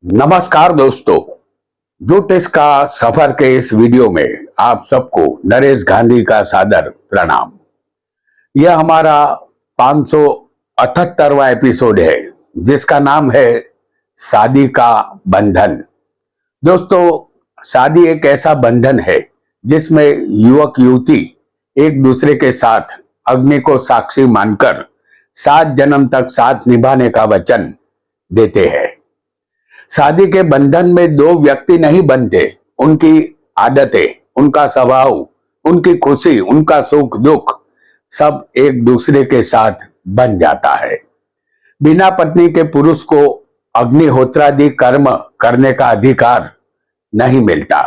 नमस्कार दोस्तों, ज्योतिष का सफर के इस वीडियो में आप सबको नरेश गांधी का सादर प्रणाम। यह हमारा 578वां एपिसोड है जिसका नाम है शादी का बंधन। दोस्तों, शादी एक ऐसा बंधन है जिसमें युवक युवती एक दूसरे के साथ अग्नि को साक्षी मानकर 7 जन्म तक साथ निभाने का वचन देते हैं। शादी के बंधन में दो व्यक्ति नहीं बनते, उनकी आदतें, उनका स्वभाव, उनकी खुशी, उनका सुख दुख सब एक दूसरे के साथ बन जाता है। बिना पत्नी के पुरुष को अग्निहोत्रादि कर्म करने का अधिकार नहीं मिलता।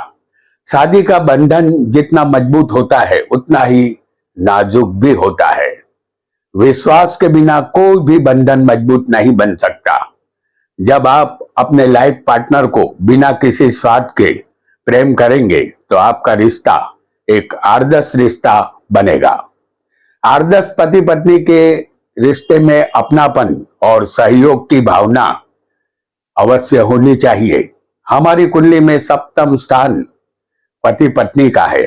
शादी का बंधन जितना मजबूत होता है उतना ही नाजुक भी होता है। विश्वास के बिना कोई भी बंधन मजबूत नहीं बन सकता। जब आप अपने लाइफ पार्टनर को बिना किसी स्वार्थ के प्रेम करेंगे तो आपका रिश्ता एक आदर्श रिश्ता बनेगा। आदर्श पति पत्नी के रिश्ते में अपनापन और सहयोग की भावना अवश्य होनी चाहिए। हमारी कुंडली में सप्तम स्थान पति पत्नी का है।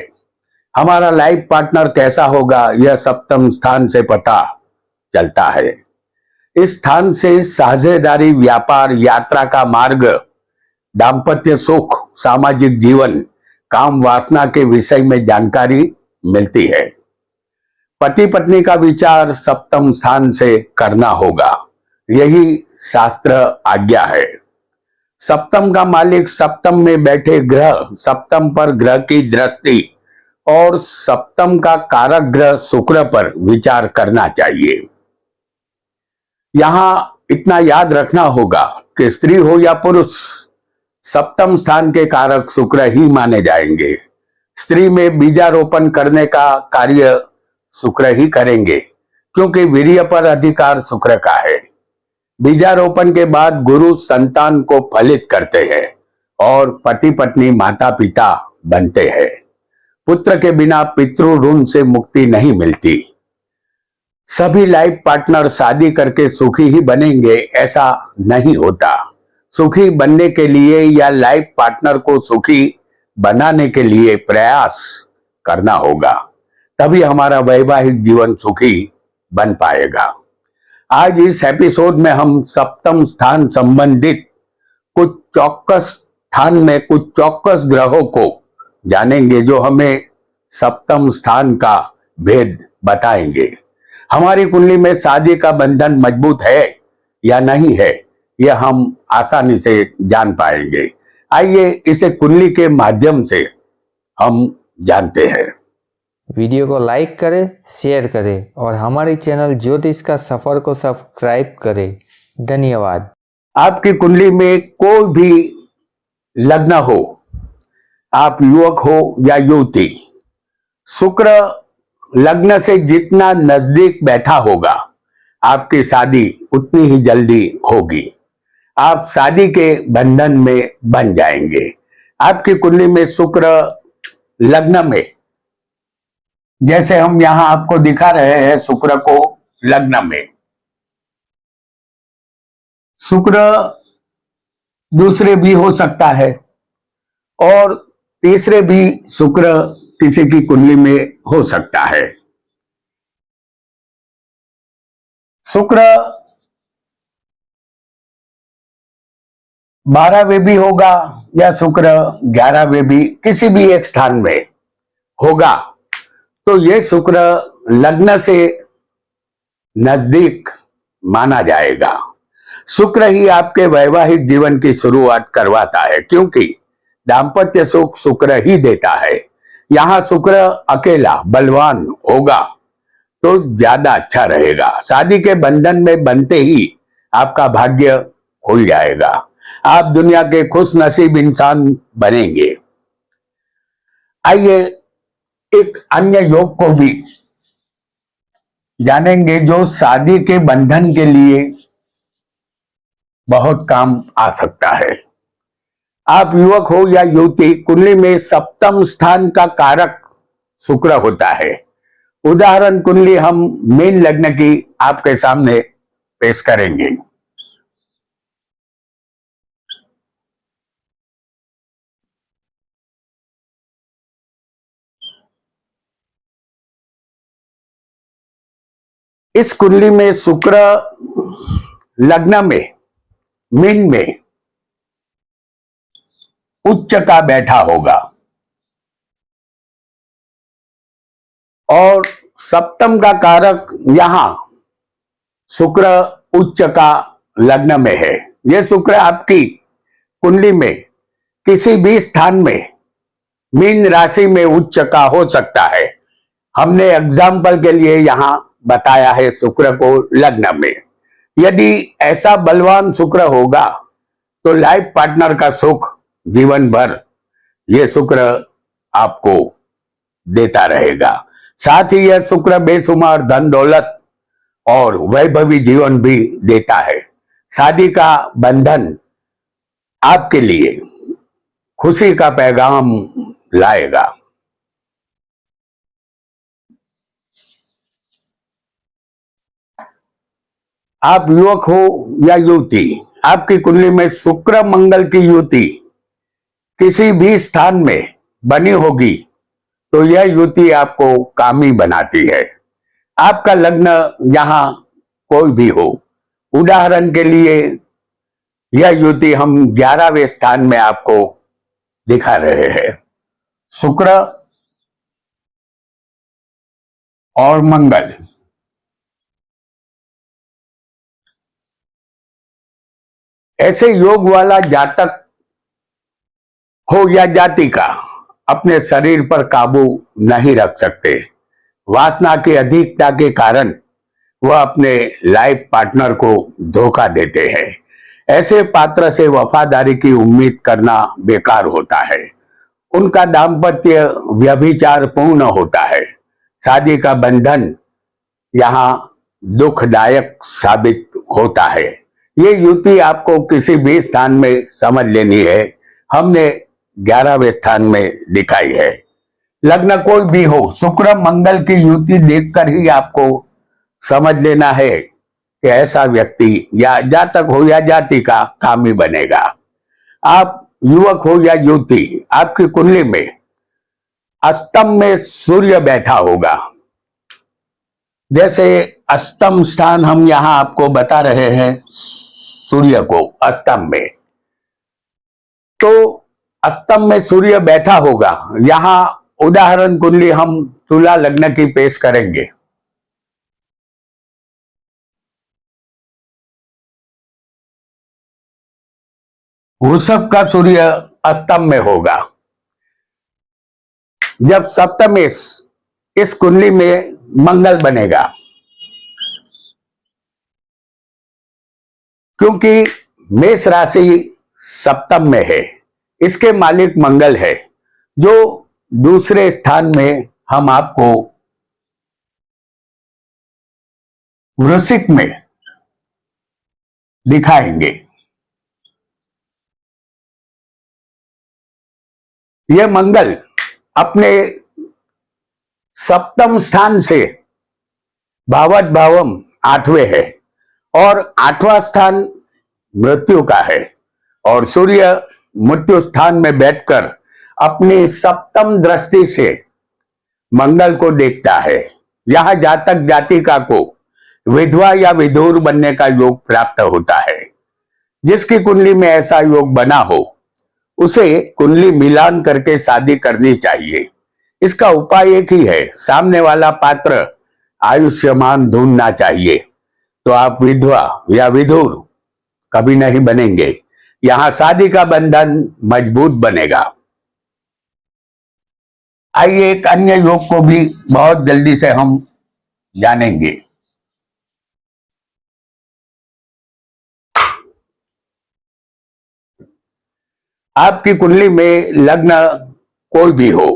हमारा लाइफ पार्टनर कैसा होगा यह सप्तम स्थान से पता चलता है। इस स्थान से साझेदारी, व्यापार, यात्रा का मार्ग, दाम्पत्य सुख, सामाजिक जीवन, काम वासना के विषय में जानकारी मिलती है। पति पत्नी का विचार सप्तम स्थान से करना होगा, यही शास्त्र आज्ञा है। सप्तम का मालिक सप्तम में बैठे ग्रह, सप्तम पर ग्रह की दृष्टि और सप्तम का कारक ग्रह शुक्र पर विचार करना चाहिए। यहां इतना याद रखना होगा कि स्त्री हो या पुरुष, सप्तम स्थान के कारक शुक्र ही माने जाएंगे। स्त्री में बीजारोपण करने का कार्य शुक्र ही करेंगे क्योंकि वीर्य पर अधिकार शुक्र का है। बीजारोपण के बाद गुरु संतान को फलित करते हैं और पति पत्नी माता पिता बनते हैं। पुत्र के बिना पितृ ऋण से मुक्ति नहीं मिलती। सभी लाइफ पार्टनर शादी करके सुखी ही बनेंगे ऐसा नहीं होता। सुखी बनने के लिए या लाइफ पार्टनर को सुखी बनाने के लिए प्रयास करना होगा, तभी हमारा वैवाहिक जीवन सुखी बन पाएगा। आज इस एपिसोड में हम सप्तम स्थान संबंधित कुछ चौक्कस स्थान में कुछ चौक्कस ग्रहों को जानेंगे जो हमें सप्तम स्थान का भेद बताएंगे। हमारी कुंडली में शादी का बंधन मजबूत है या नहीं है यह हम आसानी से जान पाएंगे। आइए इसे कुंडली के माध्यम से हम जानते हैं। वीडियो को लाइक करें, शेयर करें और हमारे चैनल ज्योतिष का सफर को सब्सक्राइब करें। धन्यवाद। आपकी कुंडली में कोई भी लग्न हो, आप युवक हो या युवती, शुक्र लग्न से जितना नजदीक बैठा होगा आपकी शादी उतनी ही जल्दी होगी। आप शादी के बंधन में बन जाएंगे। आपकी कुंडली में शुक्र लग्न में, जैसे हम यहां आपको दिखा रहे हैं शुक्र को लग्न में, शुक्र दूसरे भी हो सकता है और तीसरे भी शुक्र किसी की कुंडली में हो सकता है। शुक्र 12वें भी होगा या शुक्र 11वें भी किसी भी एक स्थान में होगा तो यह शुक्र लग्न से नजदीक माना जाएगा। शुक्र ही आपके वैवाहिक जीवन की शुरुआत करवाता है क्योंकि दाम्पत्य सुख शुक्र ही देता है। यहां शुक्र अकेला बलवान होगा तो ज्यादा अच्छा रहेगा। शादी के बंधन में बनते ही आपका भाग्य खुल जाएगा। आप दुनिया के खुश नसीब इंसान बनेंगे। आइए एक अन्य योग को भी जानेंगे जो शादी के बंधन के लिए बहुत काम आ सकता है। आप युवक हो या युवती, कुंडली में सप्तम स्थान का कारक शुक्र होता है। उदाहरण कुंडली हम मीन लग्न की आपके सामने पेश करेंगे। इस कुंडली में शुक्र लग्न में मीन में उच्च का बैठा होगा और सप्तम का कारक यहां शुक्र उच्च का लग्न में है। यह शुक्र आपकी कुंडली में किसी भी स्थान में मीन राशि में उच्च का हो सकता है। हमने एग्जाम्पल के लिए यहां बताया है शुक्र को लग्न में। यदि ऐसा बलवान शुक्र होगा तो लाइफ पार्टनर का सुख जीवन भर यह शुक्र आपको देता रहेगा। साथ ही यह शुक्र बेशुमार धन दौलत और वैभवी जीवन भी देता है। शादी का बंधन आपके लिए खुशी का पैगाम लाएगा। आप युवक हो या युवती, आपकी कुंडली में शुक्र मंगल की युति किसी भी स्थान में बनी होगी तो यह युति आपको कामी बनाती है। आपका लग्न यहां कोई भी हो, उदाहरण के लिए यह युति हम 11वें स्थान में आपको दिखा रहे हैं। शुक्र और मंगल ऐसे योग वाला जातक हो या जाति का अपने शरीर पर काबू नहीं रख सकते। वासना की अधिकता के कारण वह अपने लाइफ पार्टनर को धोखा देते हैं। ऐसे पात्र से वफादारी की उम्मीद करना बेकार होता है। उनका दाम्पत्य व्यभिचार पूर्ण होता है। शादी का बंधन यहाँ दुखदायक साबित होता है। ये युति आपको किसी भी स्थान में समझ लेनी है। हमने 11वें स्थान में दिखाई है। लग्न कोई भी हो, शुक्र मंगल की युति देखकर ही आपको समझ लेना है कि ऐसा व्यक्ति या जातक हो या जाति का कामी बनेगा। आप युवक हो या युवती, आपकी कुंडली में अष्टम में सूर्य बैठा होगा। जैसे अष्टम स्थान हम यहां आपको बता रहे हैं सूर्य को अष्टम में, तो अष्टम में सूर्य बैठा होगा। यहां उदाहरण कुंडली हम तुला लग्न की पेश करेंगे। वृषभ का सूर्य अष्टम में होगा। जब सप्तमेश इस कुंडली में मंगल बनेगा, क्योंकि मेष राशि सप्तम में है, इसके मालिक मंगल है, जो दूसरे स्थान में हम आपको वृश्चिक में दिखाएंगे। यह मंगल अपने सप्तम स्थान से भावत भावम 8वें है और 8वां स्थान मृत्यु का है और सूर्य मृत्यु स्थान में बैठकर अपनी सप्तम दृष्टि से मंगल को देखता है। यह जातक जातिका को विधवा या विधुर बनने का योग प्राप्त होता है। जिसकी कुंडली में ऐसा योग बना हो उसे कुंडली मिलान करके शादी करनी चाहिए। इसका उपाय एक ही है, सामने वाला पात्र आयुष्मान ढूंढना चाहिए, तो आप विधवा या विधुर कभी नहीं बनेंगे। यहां शादी का बंधन मजबूत बनेगा। आइए एक अन्य योग को भी बहुत जल्दी से हम जानेंगे। आपकी कुंडली में लग्न कोई भी हो,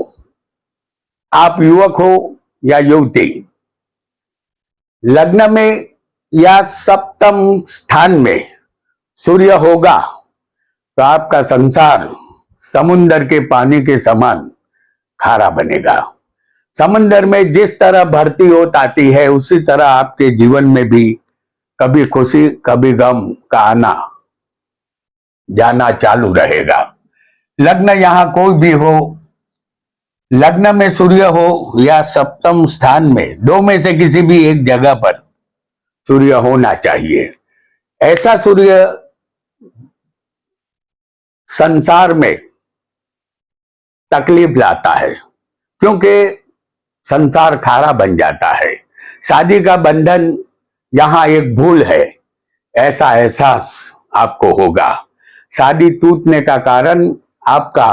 आप युवक हो या युवती, लग्न में या सप्तम स्थान में सूर्य होगा तो आपका संसार समुंदर के पानी के समान खारा बनेगा। समुंदर में जिस तरह भरती होत आती है उसी तरह आपके जीवन में भी कभी खुशी कभी गम का आना जाना चालू रहेगा। लग्न यहां कोई भी हो, लग्न में सूर्य हो या सप्तम स्थान में, दो में से किसी भी एक जगह पर सूर्य होना चाहिए। ऐसा सूर्य संसार में तकलीफ लाता है, क्योंकि संसार खारा बन जाता है। शादी का बंधन यहां एक भूल है, ऐसा एहसास आपको होगा। शादी टूटने का कारण आपका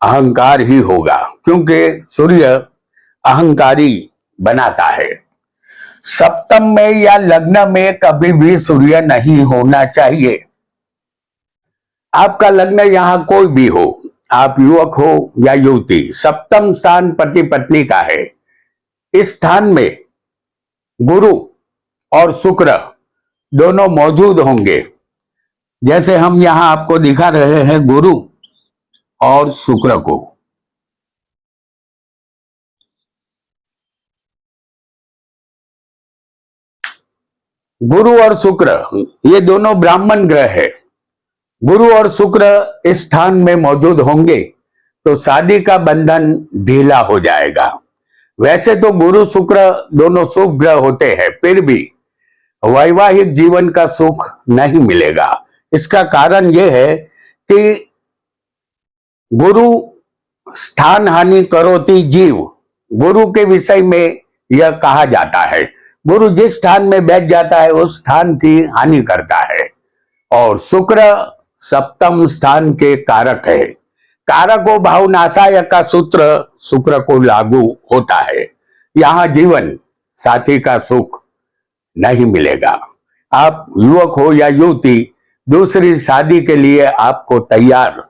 अहंकार ही होगा, क्योंकि सूर्य अहंकारी बनाता है। सप्तम में या लग्न में कभी भी सूर्य नहीं होना चाहिए। आपका लग्न यहां कोई भी हो, आप युवक हो या युवती, सप्तम स्थान पति पत्नी का है। इस स्थान में गुरु और शुक्र दोनों मौजूद होंगे। जैसे हम यहां आपको दिखा रहे हैं गुरु और शुक्र को। गुरु और शुक्र ये दोनों ब्राह्मण ग्रह है। गुरु और शुक्र इस स्थान में मौजूद होंगे तो शादी का बंधन ढीला हो जाएगा। वैसे तो गुरु शुक्र दोनों शुभ ग्रह होते हैं, फिर भी वैवाहिक जीवन का सुख नहीं मिलेगा। इसका कारण यह है कि गुरु स्थान हानि करोति जीव, गुरु के विषय में यह कहा जाता है। गुरु जिस स्थान में बैठ जाता है उस स्थान की हानि करता है। और शुक्र सप्तम स्थान के कारक है। कारको भावनाशाय का सूत्र शुक्र को लागू होता है। यहां जीवन साथी का सुख नहीं मिलेगा। आप युवक हो या युवती, दूसरी शादी के लिए आपको तैयार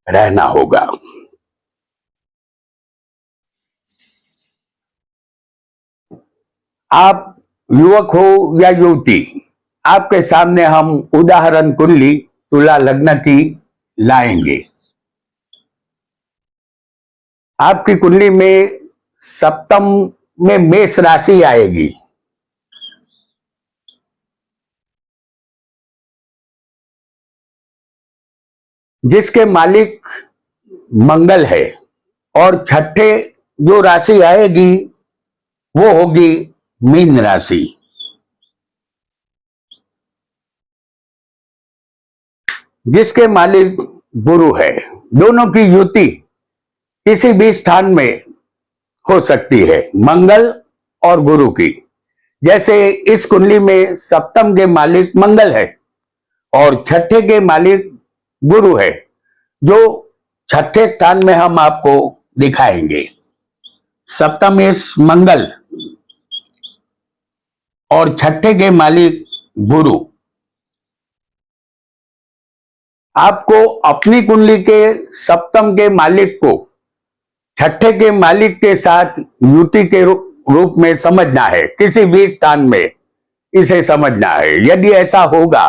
रहना होगा। आप युवक हो या युवती, आपके सामने हम उदाहरण कुंडली तुला लग्न की लाएंगे। आपकी कुंडली में सप्तम में मेष राशि आएगी। जिसके मालिक मंगल है, और छठे जो राशि आएगी वो होगी मीन राशि। जिसके मालिक गुरु है। दोनों की युति किसी भी स्थान में हो सकती है, मंगल और गुरु की। जैसे इस कुंडली में सप्तम के मालिक मंगल है और छठे के मालिक गुरु है, जो छठे स्थान में हम आपको दिखाएंगे। सप्तमेश मंगल और छठे के मालिक गुरु। आपको अपनी कुंडली के सप्तम के मालिक को छठे के मालिक के साथ युति के रूप में समझना है। किसी भी स्थान में इसे समझना है। यदि ऐसा होगा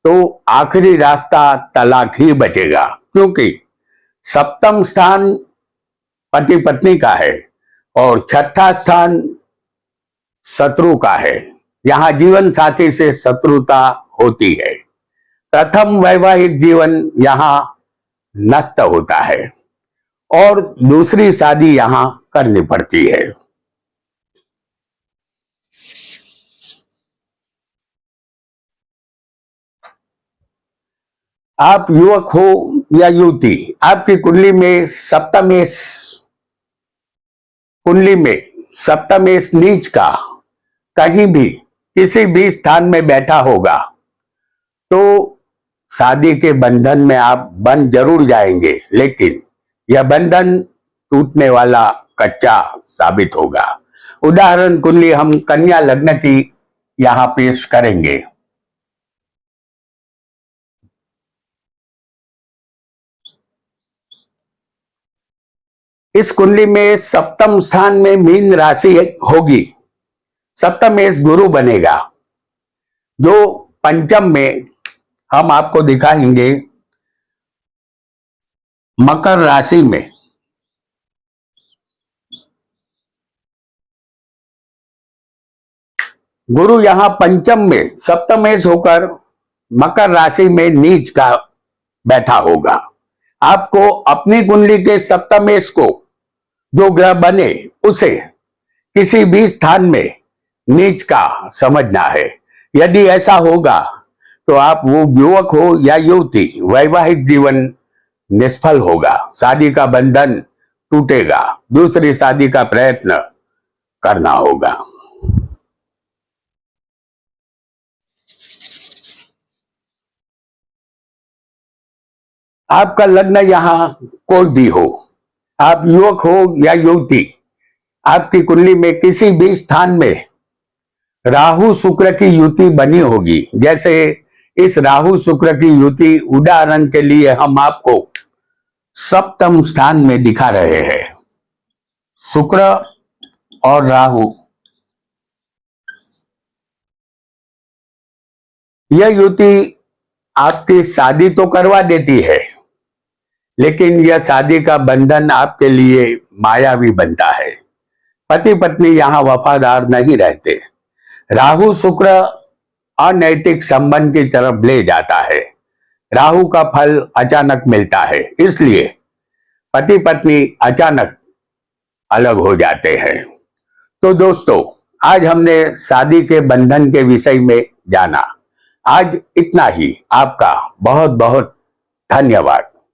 तो आखिरी रास्ता तलाक ही बचेगा, क्योंकि सप्तम स्थान पति पत्नी का है और छठा स्थान शत्रु का है। यहां जीवन साथी से शत्रुता होती है। प्रथम वैवाहिक जीवन यहां नष्ट होता है और दूसरी शादी यहां करनी पड़ती है। आप युवक हो या युवती, आपकी कुंडली में सप्तमेश नीच का कहीं भी किसी भी स्थान में बैठा होगा तो शादी के बंधन में आप बंध जरूर जाएंगे, लेकिन यह बंधन टूटने वाला कच्चा साबित होगा। उदाहरण कुंडली हम कन्या लग्न की यहां पेश करेंगे। इस कुंडली में सप्तम स्थान में मीन राशि होगी। सप्तमेश गुरु बनेगा, जो पंचम में हम आपको दिखाएंगे मकर राशि में। गुरु यहां पंचम में सप्तमेश होकर मकर राशि में नीच का बैठा होगा। आपको अपनी कुंडली के सप्तमेश को जो ग्रह बने उसे किसी भी स्थान में नीच का समझना है। यदि ऐसा होगा तो आप वो युवक हो या युवती, वैवाहिक जीवन निष्फल होगा, शादी का बंधन टूटेगा, दूसरी शादी का प्रयत्न करना होगा। आपका लग्न यहां कोई भी हो, आप युवक हो या युवती, आपकी कुंडली में किसी भी स्थान में राहु शुक्र की युति बनी होगी। जैसे इस राहु शुक्र की युति, उदाहरण के लिए हम आपको सप्तम स्थान में दिखा रहे हैं, शुक्र और राहु। यह युति आपकी शादी तो करवा देती है, लेकिन यह शादी का बंधन आपके लिए मायावी बनता है। पति पत्नी यहां वफादार नहीं रहते। राहु शुक्र अनैतिक संबंध की तरफ ले जाता है। राहु का फल अचानक मिलता है, इसलिए पति पत्नी अचानक अलग हो जाते हैं। तो दोस्तों, आज हमने शादी के बंधन के विषय में जाना। आज इतना ही। आपका बहुत बहुत धन्यवाद।